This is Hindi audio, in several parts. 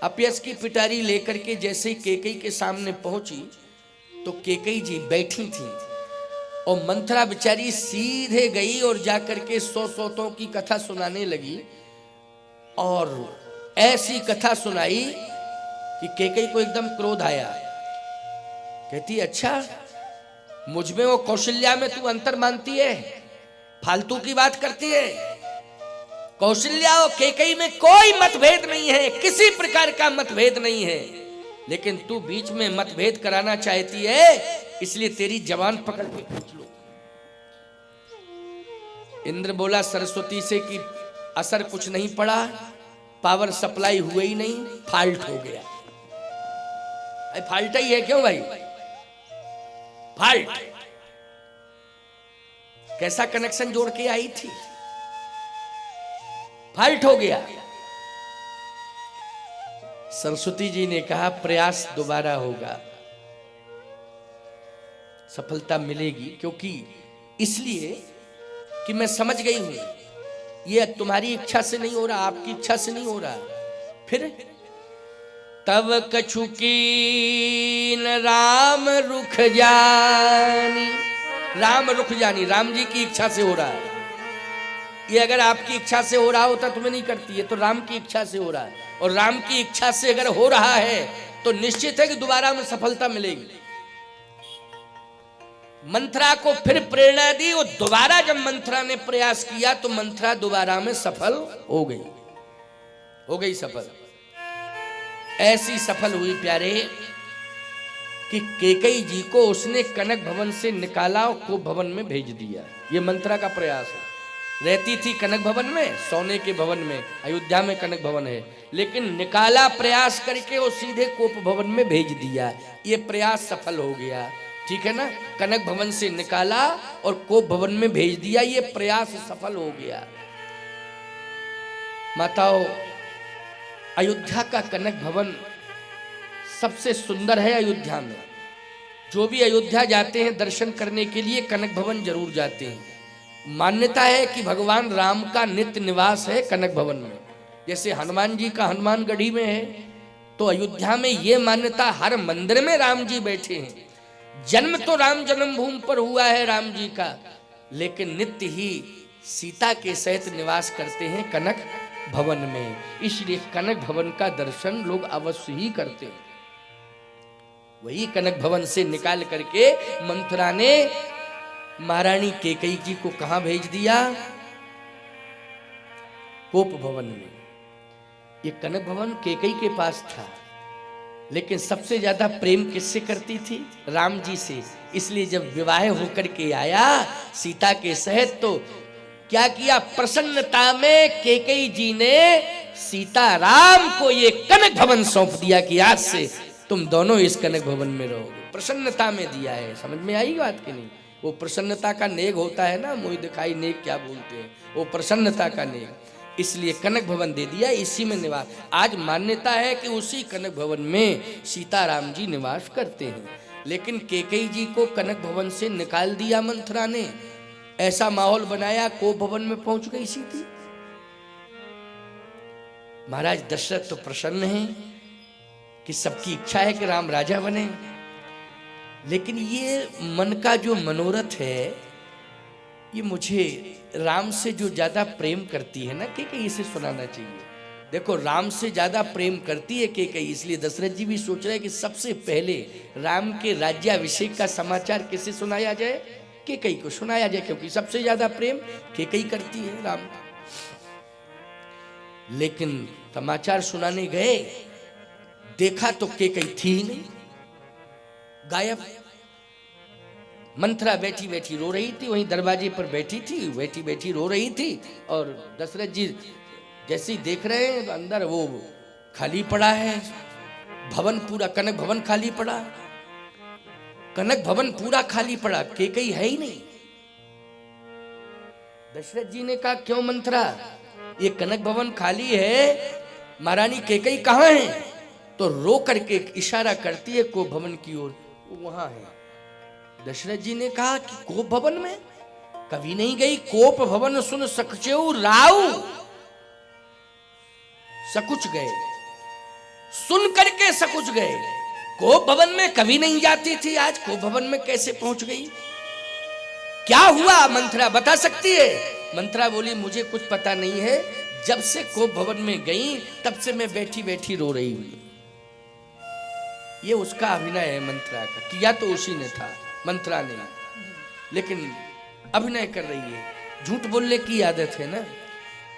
अपयश की पिटारी लेकर के जैसे ही केकई के सामने पहुंची तो केकई जी बैठी थी और मंथरा बेचारी सीधे गई और जाकर के 100 सौतों की कथा सुनाने लगी। और ऐसी कथा सुनाई कि केकई को एकदम क्रोध आया। कहती अच्छा, मुझ में वो कौशल्या में तू अंतर मानती है, फालतू की बात करती है। कौशल्या और केकई में कोई मतभेद नहीं है, किसी प्रकार का मतभेद नहीं है, लेकिन तू बीच में मतभेद कराना चाहती है, इसलिए तेरी जवान पकड़ के खींच लो। इंद्र बोला सरस्वती से कि असर कुछ नहीं पड़ा, पावर सप्लाई हुए ही नहीं, फाल्ट हो गया। फाल्ट ही है क्यों भाई, फाल्ट कैसा कनेक्शन जोड़ के आई थी, फाल्ट हो गया। सरस्वती जी ने कहा प्रयास दोबारा होगा, सफलता मिलेगी, क्योंकि इसलिए कि मैं समझ गई हूं ये तुम्हारी इच्छा से नहीं हो रहा, आपकी इच्छा से नहीं हो रहा। फिर तब कछु कीन राम रुख जानी, राम रुख जानी, राम जी की इच्छा से हो रहा है। ये अगर आपकी इच्छा से हो रहा होता तुम्हें नहीं करती है, तो राम की इच्छा से हो रहा है, और राम की इच्छा से अगर हो रहा है तो निश्चित है कि दोबारा में सफलता मिलेगी। मंथरा को फिर प्रेरणा दी और दोबारा जब मंथरा ने प्रयास किया तो मंथरा दोबारा में सफल हो गई सफल। ऐसी सफल हुई प्यारे कि केकई जी को उसने कनक भवन से निकाला और कोप भवन में भेज दिया। ये मंथरा का प्रयास है। रहती थी कनक भवन में, सोने के भवन में, अयोध्या में कनक भवन है, लेकिन निकाला प्रयास करके वो सीधे कोप भवन में भेज दिया। ये प्रयास सफल हो गया, ठीक है ना। कनक भवन से निकाला और कोप भवन में भेज दिया, ये प्रयास सफल हो गया। माताओं, अयोध्या का कनक भवन सबसे सुंदर है। अयोध्या में जो भी अयोध्या जाते हैं दर्शन करने के लिए कनक भवन जरूर जाते हैं। मान्यता है कि भगवान राम का नित्य निवास है कनक भवन में, जैसे हनुमान जी का हनुमानगढ़ी में है, तो अयोध्या में ये मान्यता हर मंदिर में राम जी बैठे हैं। जन्म तो राम जन्मभूमि पर हुआ है राम जी का, लेकिन नित्य ही सीता के सहित निवास करते हैं कनक भवन में, इसलिए कनक भवन का दर्शन लोग अवश्य ही करते हैं। वही कनक भवन से निकाल करके मंथरा ने महारानी केकई जी को कहां भेज दिया, कोप भवन में। ये कनक भवन केकई के पास था, लेकिन सबसे ज्यादा प्रेम किससे करती थी, राम जी से। इसलिए जब विवाह होकर के आया सीता के सहित तो क्या किया, प्रसन्नता में केकई जी ने सीता राम को ये कनक भवन सौंप दिया कि आज से तुम दोनों इस कनक भवन में रहोगे। प्रसन्नता में दिया है। समझ में आई बात कि नहीं। वो प्रसन्नता का नेग होता है ना, मोहि दिखाई नेग क्या बोलते हैं, वो प्रसन्नता का नेग, इसलिए कनक भवन दे दिया, इसी में निवास। आज मान्यता है कि उसी कनक भवन में सीताराम जी निवास करते हैं, लेकिन केकई जी को कनक भवन से निकाल दिया मंथरा ने। ऐसा माहौल बनाया, कोप भवन में पहुंच गई सीधी। महाराज दशरथ तो प्रसन्न हैं कि सबकी इच्छा है कि राम राजा बने, लेकिन ये मन का जो मनोरथ है, ये मुझे राम से जो ज्यादा प्रेम करती है ना केकई, इसे सुनाना चाहिए। देखो, राम से ज्यादा प्रेम करती है केकई, इसलिए दशरथ जी भी सोच रहे हैं कि सबसे पहले राम के राज्याभिषेक का समाचार किसे सुनाया जाए, केकई को सुनाया जाए, क्योंकि सबसे ज्यादा प्रेम केकई करती है राम का। लेकिन समाचार सुनाने गए, देखा तो केकई थी ही नहीं, गायब। मंथरा बैठी बैठी रो रही थी, वहीं दरवाजे पर बैठी थी, बैठी बैठी रो रही थी। और दशरथ जी जैसे ही देख रहे हैं अंदर वो खाली पड़ा है, भवन पूरा, कनक भवन खाली पड़ा, कनक भवन पूरा खाली पड़ा, केकई है ही नहीं। दशरथ जी ने कहा क्यों मंथरा, ये कनक भवन खाली है, महारानी केकई कहाँ है? तो रो करके इशारा करती है कोप भवन की ओर, वो वहां है। दशरथ जी ने कहा कि कोप भवन में कभी नहीं गई, कोप भवन सुन सकचेऊ राव, सकुच गए। सुन करके सकुच गए। कोप भवन में कभी नहीं जाती थी, आज कोप भवन में कैसे पहुंच गई? क्या हुआ मंथरा बता सकती है? मंथरा बोली मुझे कुछ पता नहीं है, जब से कोप भवन में गई तब से मैं बैठी बैठी रो रही हूं। ये उसका अभिनय है मंथरा का, किया तो उसी ने था, मंथरा ने, लेकिन अभिनय कर रही है। झूठ बोलने की आदत है ना।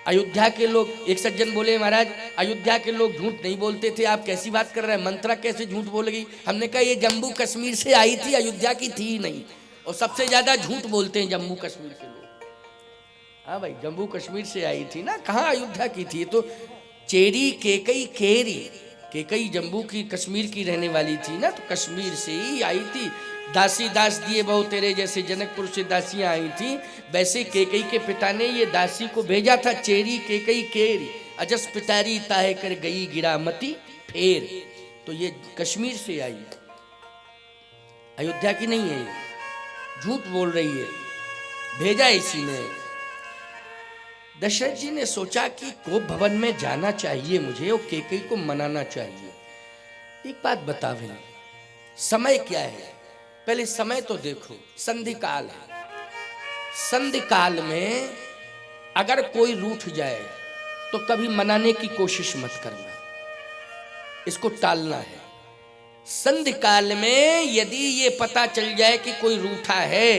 अयोध्या के लोग, एक सज्जन बोले महाराज अयोध्या के लोग झूठ नहीं बोलते थे, आप कैसी बात कर रहे हैं, मंथरा कैसे झूठ बोल गई? हमने कहा ये जम्मू कश्मीर से आई थी, अयोध्या की थी ही नहीं। और सबसे ज्यादा झूठ बोलते हैं जम्मू कश्मीर के लोग। हाँ भाई, जम्मू कश्मीर से आई थी ना, कहाँ अयोध्या की थी? तो चेरी केकई केरी, केकई जम्मू की कश्मीर की रहने वाली थी ना, तो कश्मीर से ही आई थी। दासी दास दिए बहु तेरे, जैसे जनकपुर से दासियां आई थी, वैसे केकई के पिता ने ये दासी को भेजा था। चेरी केकई केरी, अजस पितारी ताहे कर गई गिरामती फेर। तो ये कश्मीर से आई, अयोध्या की नहीं है, ये झूठ बोल रही है, भेजा इसी ने। दशरथ जी ने सोचा कि कोप भवन में जाना चाहिए मुझे और केकई को मनाना चाहिए। एक बात बतावे, समय क्या है? पहले समय तो देखो, संधि काल है। संधि काल में अगर कोई रूठ जाए तो कभी मनाने की कोशिश मत करना, इसको टालना है। संधि काल में यदि ये पता चल जाए कि कोई रूठा है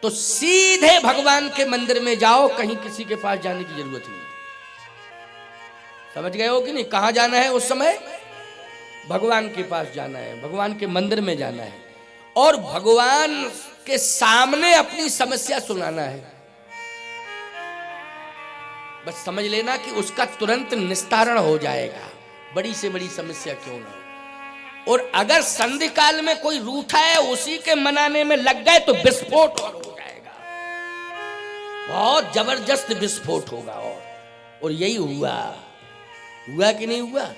तो सीधे भगवान के मंदिर में जाओ, कहीं किसी के पास जाने की जरूरत नहीं। समझ गए हो कि नहीं? कहां जाना है उस समय? भगवान के पास जाना है, भगवान के मंदिर में जाना है और भगवान के सामने अपनी समस्या सुनाना है। बस समझ लेना कि उसका तुरंत निस्तारण हो जाएगा, बड़ी से बड़ी समस्या क्यों ना हो। और अगर संधि काल में कोई रूठा है, उसी के मनाने में लग गए तो विस्फोट और हो जाएगा, बहुत जबरदस्त विस्फोट होगा। और यही हुआ कि नहीं हुआ?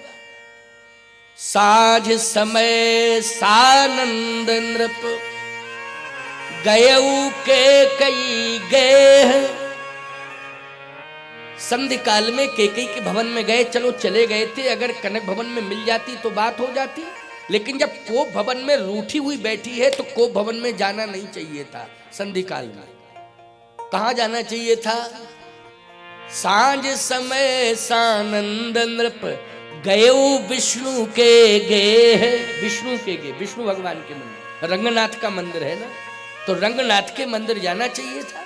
साँझ समय सानंद नृप गयऊ के कई गए। संधि काल में केकई के भवन में गए, चलो चले गए थे, अगर कनक भवन में मिल जाती तो बात हो जाती, लेकिन जब कोप भवन में रूठी हुई बैठी है तो कोप भवन में जाना नहीं चाहिए था। संधि काल में कहां जाना चाहिए था? सांझ समय सानंद नृप गयो विष्णु के गे। विष्णु के गे, विष्णु भगवान के मंदिर, रंगनाथ का मंदिर है ना, तो रंगनाथ के मंदिर जाना चाहिए था,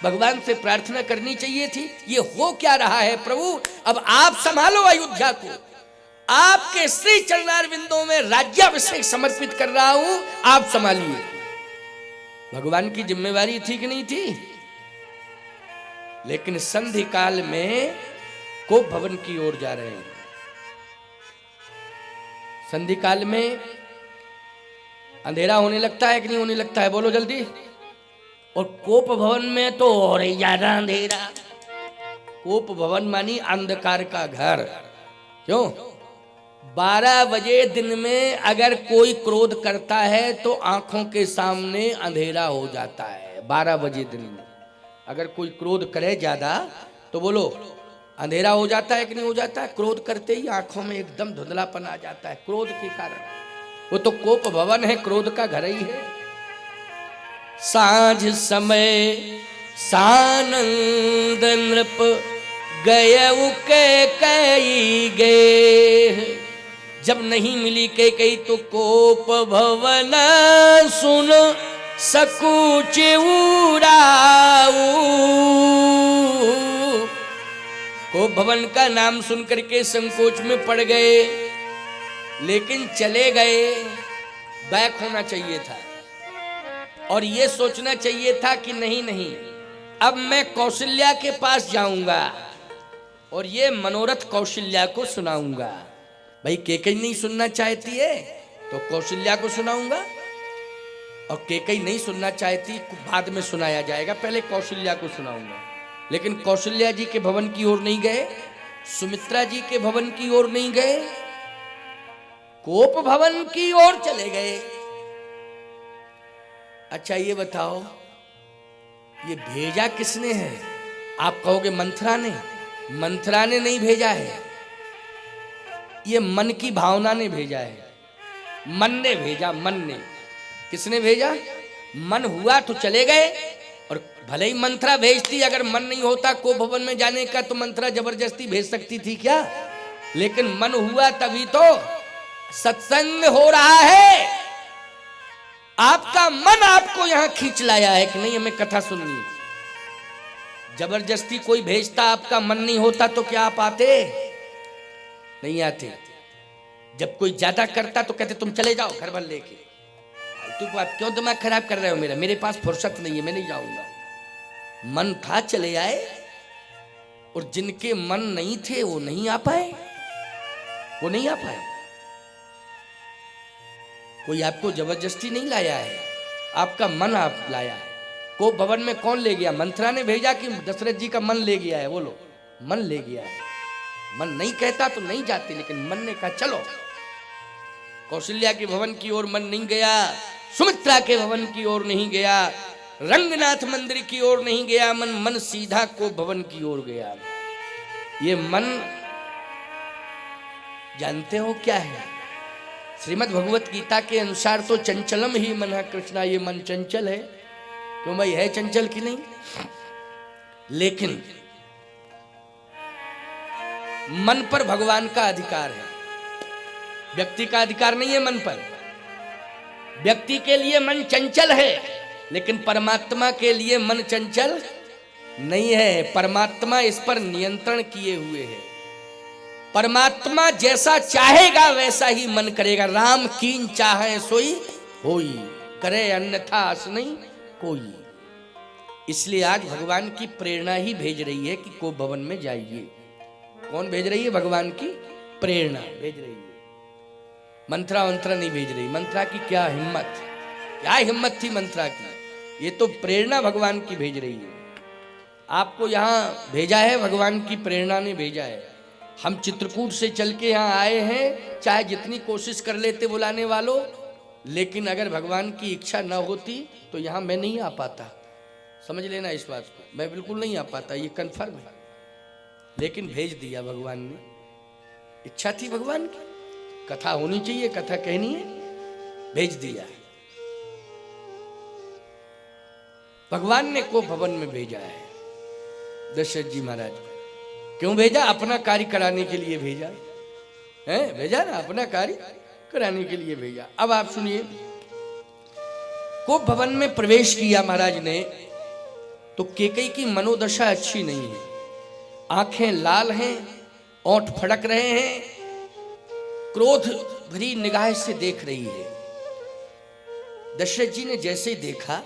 भगवान से प्रार्थना करनी चाहिए थी। ये हो क्या रहा है प्रभु? अब आप संभालो अयोध्या को, आपके श्री चरणारविंदों में राज्याभिषेक समर्पित कर रहा हूं, आप संभालिए। भगवान की जिम्मेवारी थी कि नहीं थी? लेकिन संधि काल में कोप भवन की ओर जा रहे हैं। संधि काल में अंधेरा होने लगता है कि नहीं होने लगता है? बोलो जल्दी। और कोप भवन में तो और ही ज्यादा अंधेरा। कोप भवन मानी अंधकार का घर। क्यों? 12 बजे दिन में अगर कोई क्रोध करता है तो आंखों के सामने अंधेरा हो जाता है। 12 बजे दिन में अगर कोई क्रोध करे ज्यादा तो बोलो अंधेरा हो जाता है कि नहीं हो जाता है? क्रोध करते ही आंखों में एकदम धुंधलापन आ जाता है क्रोध के कारण। वो तो कोप भवन है, क्रोध का घर ही है। सांझ समय सानंद नृप गयऊ के कई गे। जब नहीं मिली के कई तो कोप भवन सुन सकुच उड़ाऊ। कोप भवन का नाम सुन करके संकोच में पड़ गए, लेकिन चले गए। बैक होना चाहिए था और ये सोचना चाहिए था कि नहीं नहीं, अब मैं कौशल्या के पास जाऊंगा और ये मनोरथ कौशल्या को सुनाऊंगा। भाई केकई नहीं सुनना चाहती है तो कौशल्या को सुनाऊंगा, और केकई नहीं सुनना चाहती बाद में सुनाया जाएगा, पहले कौशल्या को सुनाऊंगा। लेकिन कौशल्या जी के भवन की ओर नहीं गए, सुमित्रा जी के भवन की ओर नहीं गए, कोप भवन की ओर चले गए। अच्छा ये बताओ, ये भेजा किसने है? आप कहोगे मंथरा ने। मंथरा ने नहीं भेजा है, ये मन की भावना ने भेजा है, मन ने भेजा, मन ने। किसने भेजा? मन हुआ तो चले गए, और भले ही मंत्रा भेजती, अगर मन नहीं होता को भवन में जाने का तो मंत्रा जबरदस्ती भेज सकती थी क्या? लेकिन मन हुआ तभी तो सत्संग हो रहा है। आपका मन आपको यहां खींच लाया है कि नहीं हमें कथा सुननी। जबरदस्ती कोई भेजता, आपका मन नहीं होता तो क्या आप आते? नहीं आते। जब कोई ज्यादा करता तो कहते तुम चले जाओ घर भर लेके। तुम आप क्यों दिमाग खराब कर रहे हो मेरा, मेरे पास फुर्सत नहीं है, मैं नहीं जाऊंगा। मन था चले आए, और जिनके मन नहीं थे वो नहीं आ पाए, वो नहीं आ पाए। कोई आपको जबरदस्ती नहीं लाया है, आपका मन आप लाया है। को भवन में कौन ले गया? मंत्रा ने भेजा कि दशरथ जी का मन ले गया है? बोलो, मन ले गया है। मन नहीं कहता तो नहीं जाते, लेकिन मन ने कहा चलो। कौशल्या के भवन की ओर मन नहीं गया, सुमित्रा के भवन की ओर नहीं गया, रंगनाथ मंदिर की ओर नहीं गया मन, मन सीधा को भवन की ओर गया। ये मन जानते हो क्या है? श्रीमद् भगवत गीता के अनुसार तो चंचलम ही मन है कृष्णा, ये मन चंचल है। क्यों भाई, है चंचल कि नहीं? लेकिन मन पर भगवान का अधिकार है, व्यक्ति का अधिकार नहीं है मन पर। व्यक्ति के लिए मन चंचल है, लेकिन परमात्मा के लिए मन चंचल नहीं है। परमात्मा इस पर नियंत्रण किए हुए है। परमात्मा जैसा चाहेगा वैसा ही मन करेगा। राम कीन चाहे सोई होई, करे अन्यथा आस नहीं कोई। इसलिए आज भगवान की प्रेरणा ही भेज रही है कि को भवन में जाइए। कौन भेज रही है? भगवान की प्रेरणा भेज रही है। मंत्रा मंत्रा नहीं भेज रही। मंत्रा की क्या हिम्मत, क्या हिम्मत थी मंत्रा की। ये तो प्रेरणा भगवान की भेज रही है। आपको यहाँ भेजा है, भगवान की प्रेरणा ने भेजा है। हम चित्रकूट से चल के यहाँ आए हैं, चाहे जितनी कोशिश कर लेते बुलाने वालों, लेकिन अगर भगवान की इच्छा न होती तो यहाँ मैं नहीं आ पाता। समझ लेना इस बात को, मैं बिल्कुल नहीं आ पाता, ये कन्फर्म है। लेकिन भेज दिया भगवान ने। इच्छा थी भगवान की, कथा होनी चाहिए, कथा कहनी है, भेज दिया। भगवान ने को भवन में भेजा है दशरथ जी महाराज को। क्यों भेजा? अपना कार्य कराने के लिए भेजा है। भेजा ना, अपना कार्य कराने के लिए भेजा। अब आप सुनिए, को भवन में प्रवेश किया महाराज ने तो केकई की मनोदशा अच्छी नहीं है। आंखें लाल हैं, ओंठ फड़क रहे हैं, क्रोध भरी निगाह से देख रही है। दशरथ जी ने जैसे ही देखा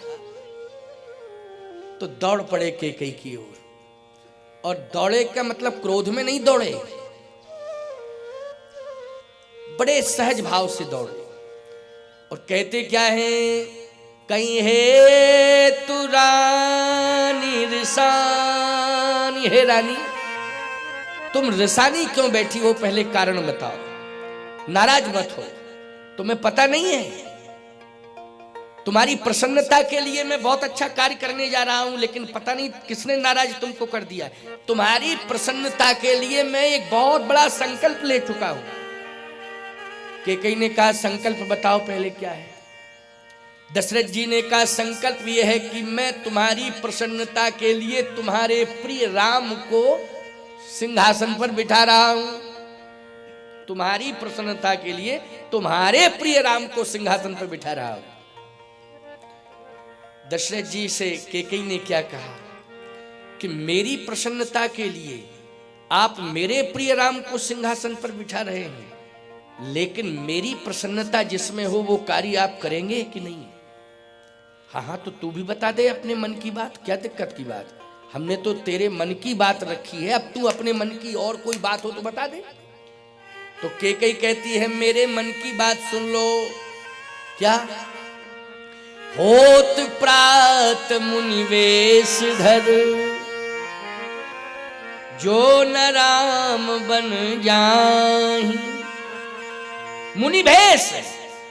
तो दौड़ पड़े केकई की ओर। और दौड़े का मतलब क्रोध में नहीं दौड़े, बड़े सहज भाव से दौड़े। और कहते क्या है? कहीं है तू रानी रिसानी, हे रानी तुम रिसानी क्यों बैठी हो, पहले कारण बताओ। नाराज मत हो, तुम्हें पता नहीं है तुम्हारी प्रसन्नता के लिए मैं बहुत अच्छा कार्य करने जा रहा हूं, लेकिन पता नहीं किसने नाराज तुमको कर दिया। तुम्हारी प्रसन्नता के लिए मैं एक बहुत बड़ा संकल्प ले चुका हूं। केकई ने कहा संकल्प बताओ पहले क्या है। दशरथ जी ने कहा संकल्प यह है कि मैं तुम्हारी प्रसन्नता के लिए तुम्हारे प्रिय राम को सिंहासन पर बिठा रहा हूं। तुम्हारी प्रसन्नता के लिए तुम्हारे प्रिय राम को सिंहासन पर बिठा रहा हूं। दशरथ जी से केकई ने क्या कहा कि मेरी प्रसन्नता के लिए आप मेरे प्रिय राम को सिंहासन पर बिठा रहे हैं, लेकिन मेरी प्रसन्नता जिसमें हो वो कार्य आप करेंगे कि नहीं? हाँ हाँ, तो तू भी बता दे अपने मन की बात, क्या दिक्कत की बात। हमने तो तेरे मन की बात रखी है, अब तू अपने मन की और कोई बात हो तो बता दे। तो केकई कहती है मेरे मन की बात सुन लो। क्या? होत प्रात मुनिवेश धर, जो न राम बन जाहि। मुनिवेश,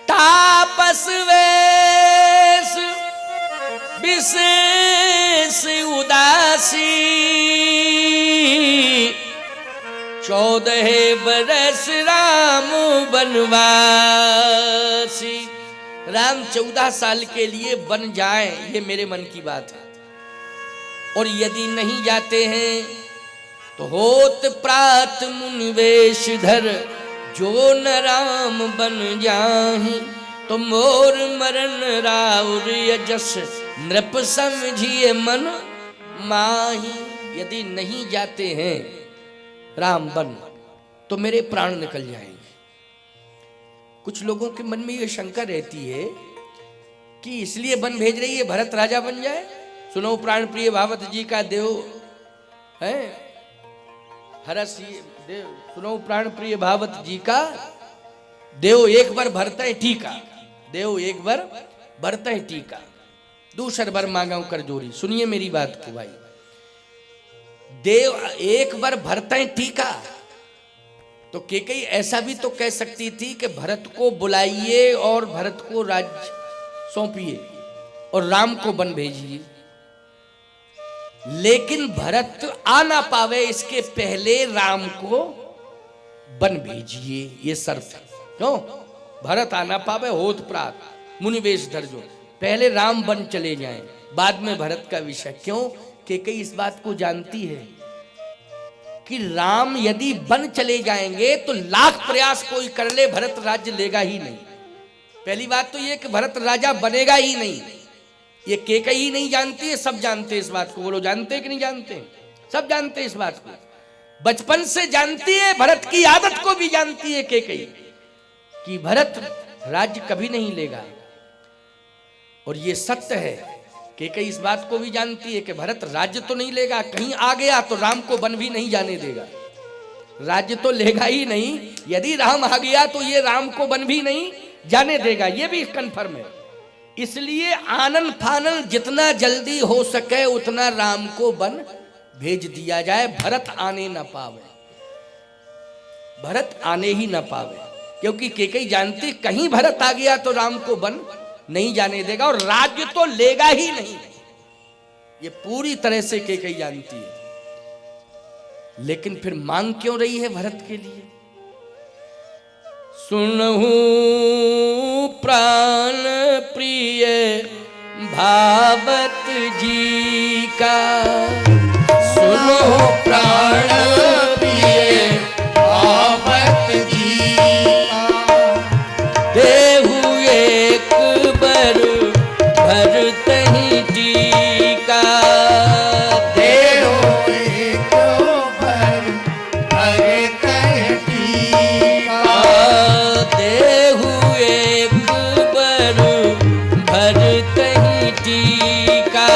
तापस वेश, विशेष उदासी, 14 बरस राम बनवासी। राम 14 साल के लिए बन जाए, ये मेरे मन की बात है। और यदि नहीं जाते हैं तो होत प्रात मुनिवेश धर, जो न राम बन जाहि तो मोर मरण राउर यजस, नृप समझिए मन माही। यदि नहीं जाते हैं राम बन तो मेरे प्राण निकल जाएंगे। कुछ लोगों के मन में यह शंका रहती है कि इसलिए बन भेज रही है भरत राजा बन जाए। सुनो प्राण प्रिय भावत जी का देव है हरस देव, सुनो प्राण प्रिय भावत जी का देव एक बार भरता है टीका, देव एक बार भरता है टीका, दूसर बार मांगा कर जोरी। सुनिए मेरी बात को भाई, देव एक बार भरता है टीका, तो केकई ऐसा भी तो कह सकती थी कि भरत को बुलाइए और भरत को राज्य सौंपिए और राम को बन भेजिए। लेकिन भरत आ ना पावे इसके पहले राम को बन भेजिए, ये शर्त है। क्यों? भरत आ ना पावे होत प्रात मुनिवेश धर्जो, पहले राम बन चले जाएं, बाद में भरत का विषय। क्यों? कि कई इस बात को जानती है कि राम यदि बन चले जाएंगे तो लाख प्रयास कोई कर ले भरत राज्य लेगा ही नहीं। पहली बात तो ये कि भरत राजा बनेगा ही नहीं। ये केकई ही नहीं जानती है, सब जानते हैं इस बात को। वो लोग जानते हैं कि नहीं जानते? सब जानते हैं इस बात को, बचपन से जानती है, भरत की आदत को भी जानती है केकई कि भरत राज्य कभी नहीं लेगा। और ये सत्य है, केकई इस बात को भी जानती है कि भरत राज्य तो नहीं लेगा, कहीं आ गया तो राम को वन भी नहीं जाने देगा। राज्य तो लेगा ही नहीं, यदि राम आ गया तो ये राम को वन भी नहीं जाने देगा, ये भी कन्फर्म है। इसलिए आनन फानन जितना जल्दी हो सके उतना राम को वन भेज दिया जाए, भरत आने न पावे, भरत आने ही न पावे। क्योंकि केकई जानती कहीं भरत आ गया तो राम को वन नहीं जाने देगा और राज्य तो लेगा ही नहीं, ये पूरी तरह से केकई जानती है। लेकिन फिर मांग क्यों रही है भरत के लिए? सुनहु प्राण प्रिय भावत जी का, सुनहु प्राण प्रिय भावत जी का, देहु एक बर भरतहि टीका, देहु एक बर भरतहि टीका, देहु एक बर भरतहि टीका,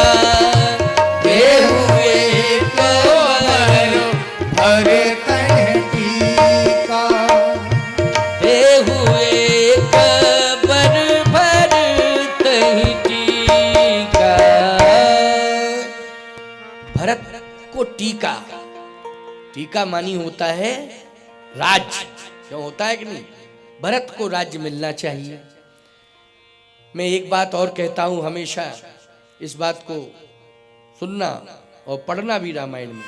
देहु एक बर भरतहि टीका, देहु एक बर भरतहि टीका। भरत को टीका, टीका मानी होता है राज्य, क्यों होता है कि नहीं? भरत को राज्य मिलना चाहिए। मैं एक बात और कहता हूं, हमेशा इस बात को सुनना और पढ़ना भी रामायण में।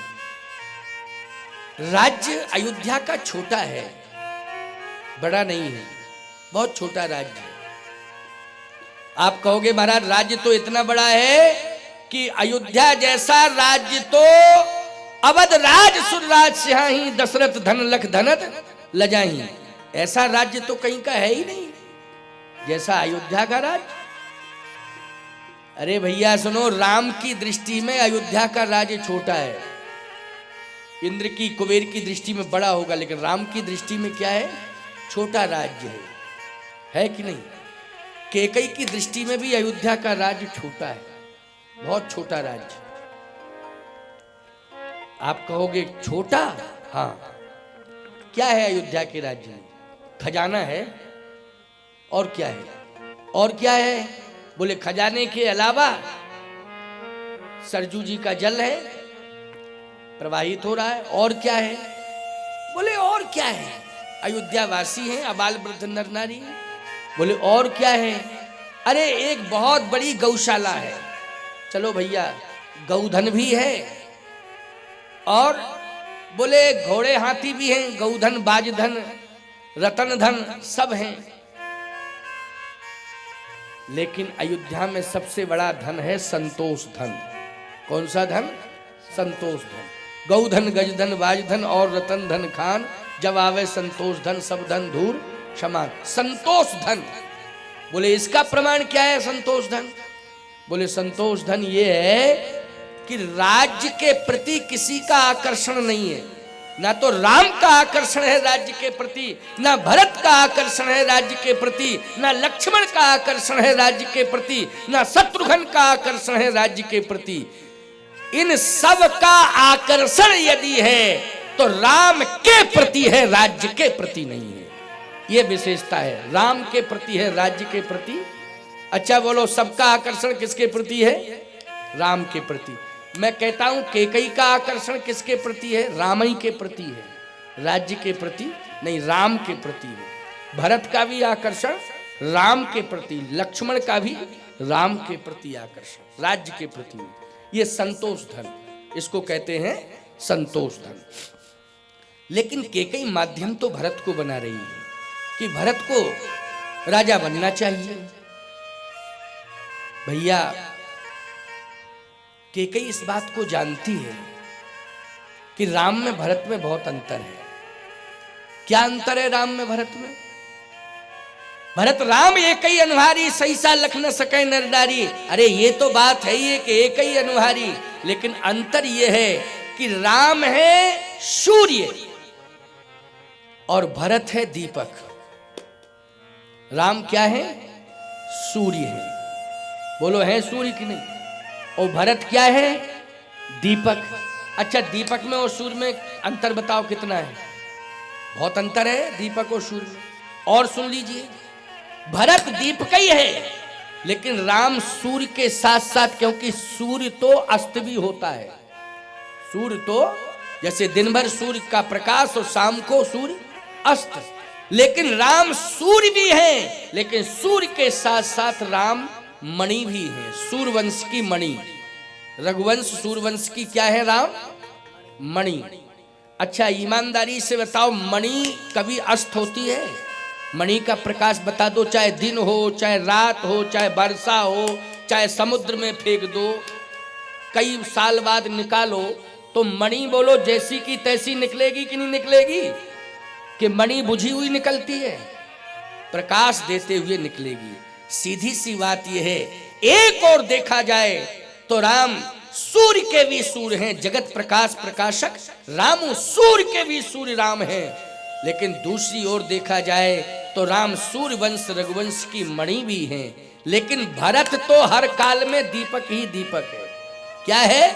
राज्य अयोध्या का छोटा है, बड़ा नहीं है, बहुत छोटा राज्य है। आप कहोगे महाराज राज्य तो इतना बड़ा है कि अयोध्या जैसा राज्य तो अवध राज सुरराज सिंहाही, दशरथ धन लख धनत लजाही, ऐसा राज्य तो कहीं का है ही नहीं जैसा अयोध्या का राज्य। अरे भैया सुनो, राम की दृष्टि में अयोध्या का राज्य छोटा है, इंद्र की कुबेर की दृष्टि में बड़ा होगा, लेकिन राम की दृष्टि में क्या है? छोटा राज्य है कि नहीं? केकई की दृष्टि में भी अयोध्या का राज्य छोटा है, बहुत छोटा राज्य। आप कहोगे छोटा, हाँ, क्या है अयोध्या के राज्य में? खजाना है, और क्या है? और क्या है? बोले खजाने के अलावा सरजू जी का जल है, प्रवाहित हो रहा है। और क्या है? बोले और क्या है? अयोध्या वासी हैं, अबाल वृद्ध नर नारी। बोले और क्या है? अरे एक बहुत बड़ी गौशाला है। चलो भैया, गौधन भी है और बोले घोड़े हाथी भी हैं, गौधन बाजधन रतन धन सब हैं, लेकिन अयोध्या में सबसे बड़ा धन है संतोष धन। कौन सा धन? संतोष धन। गौधन गजधन बाजधन और रतन धन खान, जब आवे संतोष धन सब धन धूर समान। संतोष धन, बोले इसका प्रमाण क्या है संतोष धन? बोले संतोष धन ये है कि राज्य के प्रति किसी का आकर्षण नहीं है, ना तो राम का आकर्षण है राज्य के प्रति, ना भरत का आकर्षण है राज्य के प्रति, ना लक्ष्मण का आकर्षण है राज्य के प्रति, ना शत्रुघ्न का आकर्षण है राज्य के प्रति। इन सब का आकर्षण यदि है तो राम के प्रति है, राज्य के प्रति नहीं है। यह विशेषता है, राम के प्रति है, राज्य के प्रति। अच्छा बोलो, सबका आकर्षण किसके प्रति है? राम के प्रति। मैं कहता हूं कैकेयी का आकर्षण किसके प्रति है? राम ही के प्रति है, राज्य के प्रति नहीं, राम के प्रति है। भरत का भी आकर्षण राम के प्रति, लक्ष्मण का भी राम के प्रति आकर्षण, राज्य के प्रति। ये संतोष धन, इसको कहते हैं संतोष धन। लेकिन कैकेयी माध्यम तो भरत को बना रही है कि भरत को राजा बनना चाहिए। भैया कैकेयी इस बात को जानती है कि राम में भरत में बहुत अंतर है। क्या अंतर है राम में भरत में? भरत राम एक ही अनुहारी, सहीसा लख न सके नर नारी। अरे ये तो बात है ही कि एक ही अनुहारी, लेकिन अंतर ये है कि राम है सूर्य और भरत है दीपक। राम क्या है? सूर्य है। बोलो है सूर्य की नहीं? और भरत क्या है? दीपक। अच्छा, दीपक में और सूर्य में अंतर बताओ कितना है? बहुत अंतर है दीपक और सूर्य में। और सुन लीजिए, भरत दीपक ही है, लेकिन राम सूर्य के साथ साथ, क्योंकि सूर्य तो अस्त भी होता है। सूर्य तो जैसे दिन भर सूर्य का प्रकाश और शाम को सूर्य अस्त, लेकिन राम सूर्य भी है, लेकिन सूर्य के साथ साथ राम मणि भी है, सूर्यवंश की मणि। रघुवंश सूर्यवंश की क्या है? राम मणि। अच्छा, ईमानदारी से बताओ, मणि कभी अस्त होती है? मणि का प्रकाश बता दो, चाहे दिन हो, चाहे रात हो, चाहे वर्षा हो, चाहे समुद्र में फेंक दो, कई साल बाद निकालो तो मणि बोलो जैसी की तैसी निकलेगी कि नहीं निकलेगी? कि मणि बुझी हुई निकलती है? प्रकाश देते हुए निकलेगी। सीधी सी बात यह है, एक और देखा जाए तो राम सूर्य के भी सूर्य हैं, जगत प्रकाश प्रकाशक राम सूर्य के भी सूर्य राम हैं। लेकिन दूसरी ओर देखा जाए तो राम सूर्य वंश रघुवंश की मणि भी हैं। लेकिन भरत तो हर काल में दीपक ही दीपक है। क्या है?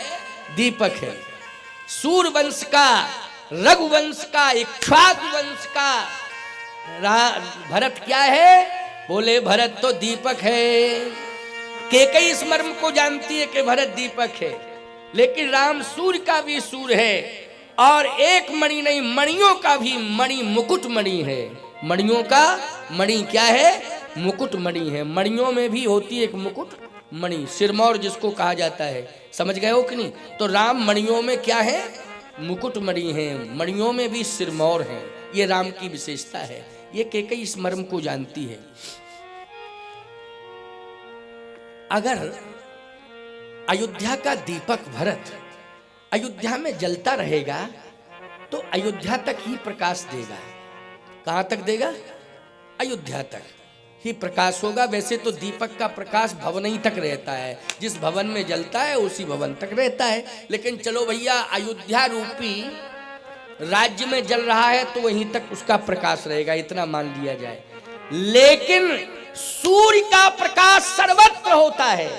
दीपक है। सूर्य वंश का, रघुवंश का, इक्ष्वाकु वंश का भरत क्या है? बोले भरत तो दीपक है। कैकेयी इस मर्म को जानती है कि भरत दीपक है, लेकिन राम सूर्य का भी सूर्य है, और एक मणि नहीं, मणियों का भी मणि, मुकुट मणि है। मणियों का मणि क्या है? मुकुट मणि है। मणियों में भी होती है एक मुकुट मणि, सिरमौर जिसको कहा जाता है। समझ गए हो कि नहीं? तो राम मणियों में क्या है? मुकुट मणि है, मणियों में भी सिरमौर है। ये राम की विशेषता है। ये कैकेयी इस मर्म को जानती है। अगर अयोध्या का दीपक भरत अयोध्या में जलता रहेगा तो अयोध्या तक ही प्रकाश देगा। कहां तक देगा? अयोध्या तक ही प्रकाश होगा। वैसे तो दीपक का प्रकाश भवन ही तक रहता है, जिस भवन में जलता है उसी भवन तक रहता है। लेकिन चलो भैया, अयोध्या रूपी राज्य में जल रहा है तो वहीं तक उसका प्रकाश रहेगा, इतना मान लिया जाए। लेकिन सूर्य का प्रकाश सर्वत्र होता है।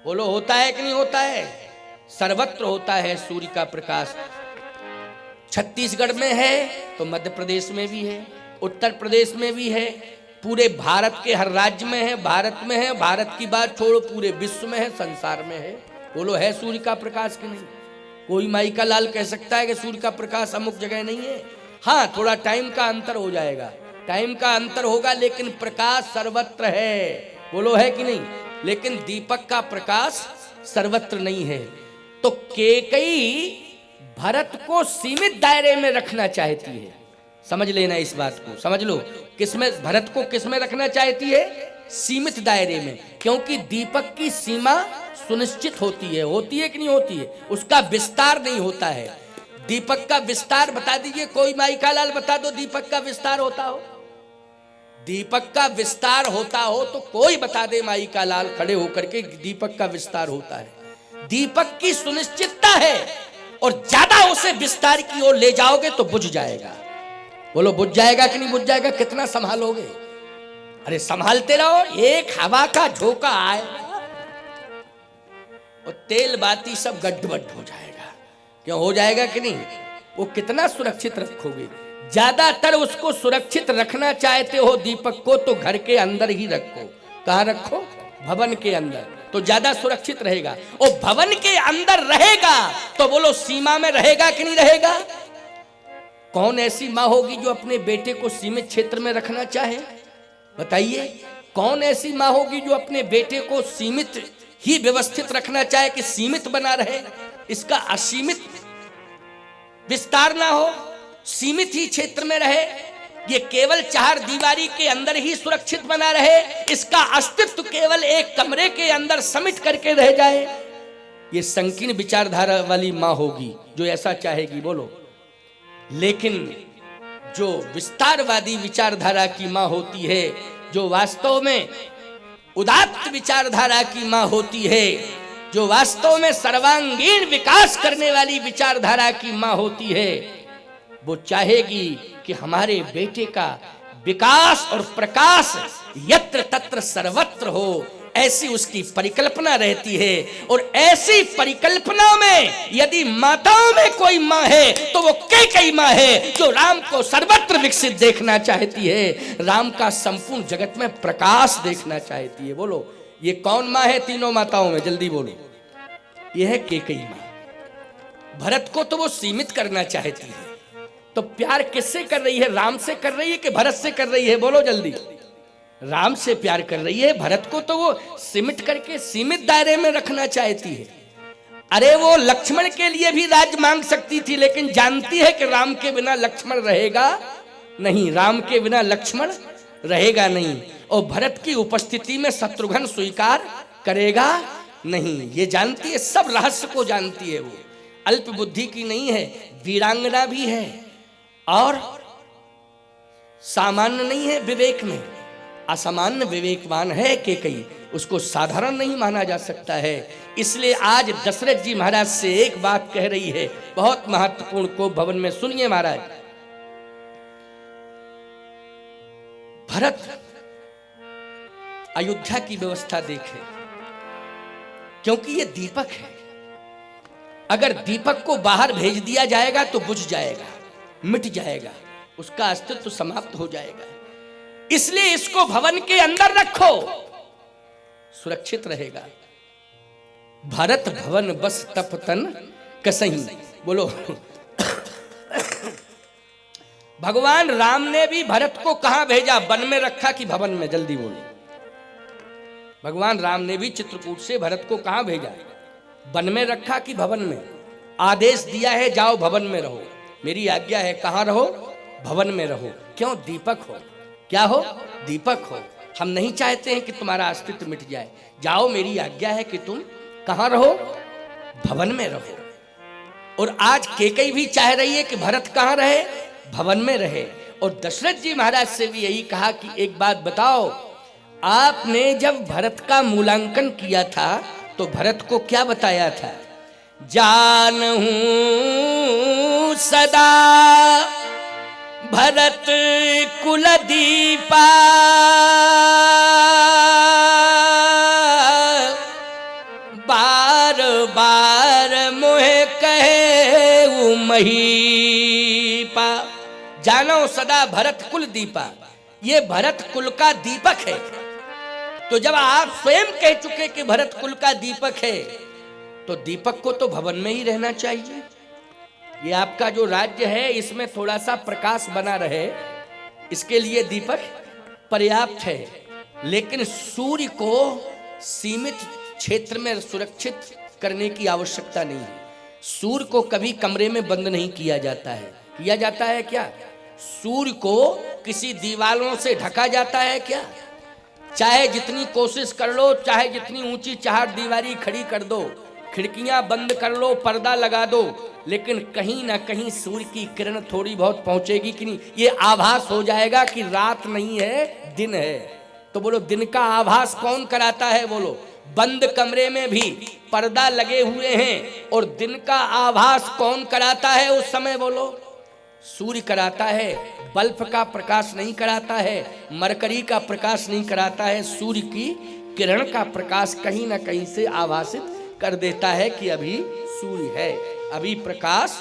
बोलो होता है कि नहीं होता है? सर्वत्र होता है सूर्य का प्रकाश। छत्तीसगढ़ में है तो मध्य प्रदेश में भी है, उत्तर प्रदेश में भी है, पूरे भारत के हर राज्य में है, भारत में है। भारत की बात छोड़ो, पूरे विश्व में है, संसार में है। बोलो है सूर्य का प्रकाश कि नहीं? कोई माई का लाल कह सकता है कि सूर्य का प्रकाश अमुक जगह नहीं है? हाँ, थोड़ा टाइम का अंतर हो जाएगा, टाइम का अंतर होगा, लेकिन प्रकाश सर्वत्र है। बोलो है कि नहीं? लेकिन दीपक का प्रकाश सर्वत्र नहीं है। तो कैकेयी भरत को सीमित दायरे में रखना चाहती है। समझ लेना इस बात को, समझ लो। किसमें, भरत को किसमें रखना चाहती है? सीमित दायरे में। क्योंकि दीपक की सीमा सुनिश्चित होती है कि नहीं होती है? उसका विस्तार नहीं होता है। दीपक का विस्तार बता दीजिए, कोई माई का लाल बता दो, दीपक का विस्तार होता हो। दीपक का विस्तार होता हो तो कोई बता दे माई का लाल खड़े होकर के, दीपक का विस्तार होता है। दीपक की सुनिश्चितता है, और ज्यादा उसे विस्तार की ओर ले जाओगे तो बुझ जाएगा। बोलो बुझ जाएगा कि नहीं बुझ जाएगा? कितना संभालोगे? अरे संभालते रहो, एक हवा का झोंका आएगा और तेल बाती सब गड्ढबड्ढ हो जाएगा। क्यों हो जाएगा कि नहीं? वो कितना सुरक्षित रखोगे? ज्यादातर उसको सुरक्षित रखना चाहते हो दीपक को, तो घर के अंदर ही रखो। कहाँ रखो? भवन के अंदर, तो ज्यादा सुरक्षित रहेगा। और भवन के अंदर रहेगा तो बोलो सीमा में रहेगा कि नहीं रहेगा? कौन ऐसी माँ होगी जो अपने बेटे को सीमित क्षेत्र में रखना चाहे? बताइए, कौन ऐसी माँ होगी जो अपने बेटे को सीमित ही व्यवस्थित रखना चाहे कि सीमित बना रहे, इसका असीमित विस्तार ना हो, सीमित ही क्षेत्र में रहे, ये केवल चार दीवारी के अंदर ही सुरक्षित बना रहे, इसका अस्तित्व केवल एक कमरे के अंदर समिट करके रह जाए? ये संकीर्ण विचारधारा वाली माँ होगी जो ऐसा चाहेगी, बोलो। लेकिन जो विस्तारवादी विचारधारा की माँ होती है, जो वास्तव में उदात्त विचारधारा की माँ होती है, जो वास्तव में सर्वांगीण विकास करने वाली विचारधारा की माँ होती है, वो चाहेगी कि हमारे बेटे का विकास और प्रकाश यत्र तत्र सर्वत्र हो। ऐसी उसकी परिकल्पना रहती है। और ऐसी परिकल्पना में यदि माताओं में कोई माँ है तो वो कैकेयी माँ है, जो राम को सर्वत्र विकसित देखना चाहती है, राम का संपूर्ण जगत में प्रकाश देखना चाहती है। बोलो ये कौन माँ है तीनों माताओं में? जल्दी बोलो। यह है कैकेयी माँ। भरत को तो वो सीमित करना चाहती है, तो प्यार किससे कर रही है? राम से कर रही है कि भरत से कर रही है? बोलो जल्दी। राम से प्यार कर रही है। भरत को तो वो सिमट करके सीमित दायरे में रखना चाहती है। अरे वो लक्ष्मण के लिए भी राज्य मांग सकती थी, लेकिन जानती है कि राम के बिना लक्ष्मण रहेगा नहीं, राम के बिना लक्ष्मण रहेगा नहीं, और भरत की उपस्थिति में शत्रुघ्न स्वीकार करेगा नहीं, ये जानती है। सब रहस्य को जानती है। वो अल्प बुद्धि की नहीं है, वीरांगना भी है और सामान्य नहीं है विवेक में, असामान्य विवेकवान है कैकेयी। उसको साधारण नहीं माना जा सकता है। इसलिए आज दशरथ जी महाराज से एक बात कह रही है, बहुत महत्वपूर्ण, को भवन में सुनिए महाराज। भरत अयोध्या की व्यवस्था देखे, क्योंकि ये दीपक है। अगर दीपक को बाहर भेज दिया जाएगा तो बुझ जाएगा, मिट जाएगा, उसका अस्तित्व समाप्त हो जाएगा। इसलिए इसको भवन के अंदर रखो, सुरक्षित रहेगा। भरत भवन बस तप तन कसहीं। बोलो भगवान राम ने भी भरत को कहां भेजा? वन में रखा कि भवन में? जल्दी बोलो। भगवान राम ने भी चित्रकूट से भरत को कहां भेजा? वन में रखा कि भवन में? आदेश दिया है जाओ भवन में रहो, मेरी आज्ञा है। कहां रहो? भवन में रहो। क्यों? दीपक हो। क्या हो? दीपक हो। हम नहीं चाहते हैं कि तुम्हारा अस्तित्व मिट जाए। जाओ, मेरी आज्ञा है कि तुम कहां रहो? भवन में रहो। और आज कैकेयी भी चाह रही है कि भरत कहां रहे? भवन में रहे। और दशरथ जी महाराज से भी यही कहा कि एक बात बताओ, आपने जब भरत का मूल्यांकन किया था तो भरत को क्या बताया था? जानहूं सदा भरत कुल दीपा, बार बार मोहे कहे महीपा। जानो सदा भरत कुल दीपा, ये भरत कुल का दीपक है। तो जब आप स्वयं कह चुके कि भरत कुल का दीपक है, तो दीपक को तो भवन में ही रहना चाहिए। ये आपका जो राज्य है इसमें थोड़ा सा प्रकाश बना रहे, इसके लिए दीपक पर्याप्त है। लेकिन सूर्य को सीमित क्षेत्र में सुरक्षित करने की आवश्यकता नहीं है। सूर्य को कभी कमरे में बंद नहीं किया जाता है। किया जाता है क्या? सूर्य को किसी दीवारों से ढका जाता है क्या? चाहे जितनी कोशिश कर लो, चाहे जितनी ऊंची चार दीवारी खड़ी कर दो, खिड़कियां बंद कर लो, पर्दा लगा दो, लेकिन कहीं ना कहीं सूर्य की किरण थोड़ी बहुत पहुंचेगी कि नहीं? ये आभास हो जाएगा कि रात नहीं है, दिन है। तो बोलो, दिन का आभास कौन कराता है? बोलो, बंद कमरे में भी पर्दा लगे हुए हैं और दिन का आभास कौन कराता है उस समय? बोलो, सूर्य कराता है। बल्ब का प्रकाश नहीं कराता है, मरकरी का प्रकाश नहीं कराता है, सूर्य की किरण का प्रकाश कहीं ना कहीं से आभासित कर देता है कि अभी सूर्य है, अभी प्रकाश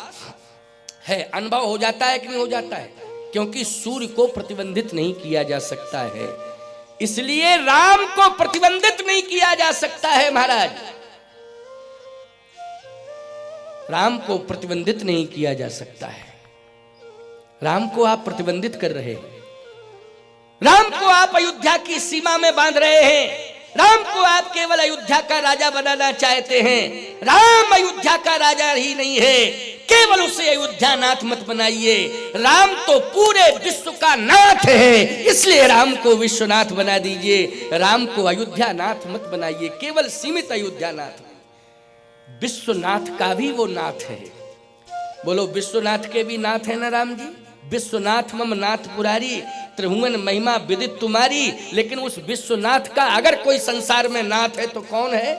है। अनुभव हो जाता है कि नहीं हो जाता है? क्योंकि सूर्य को प्रतिबंधित नहीं किया जा सकता है, इसलिए राम को प्रतिबंधित नहीं किया जा सकता है। महाराज, राम को प्रतिबंधित नहीं किया जा सकता है। राम को आप प्रतिबंधित कर रहे हैं, राम को आप अयोध्या की सीमा में बांध रहे हैं, राम को आप केवल अयोध्या का राजा बनाना चाहते हैं। राम अयोध्या का राजा ही नहीं है, केवल उसे अयोध्या नाथ मत बनाइए। राम तो पूरे विश्व का नाथ है, इसलिए राम को विश्वनाथ बना दीजिए। राम को अयोध्या नाथ मत बनाइए, केवल सीमित अयोध्या नाथ। विश्वनाथ का भी वो नाथ है। बोलो, विश्वनाथ के भी नाथ है ना राम जी? विश्वनाथ मम नाथ पुरारी, त्रिभुवन महिमा विदित तुम्हारी। लेकिन उस विश्वनाथ का अगर कोई संसार में नाथ है तो कौन है?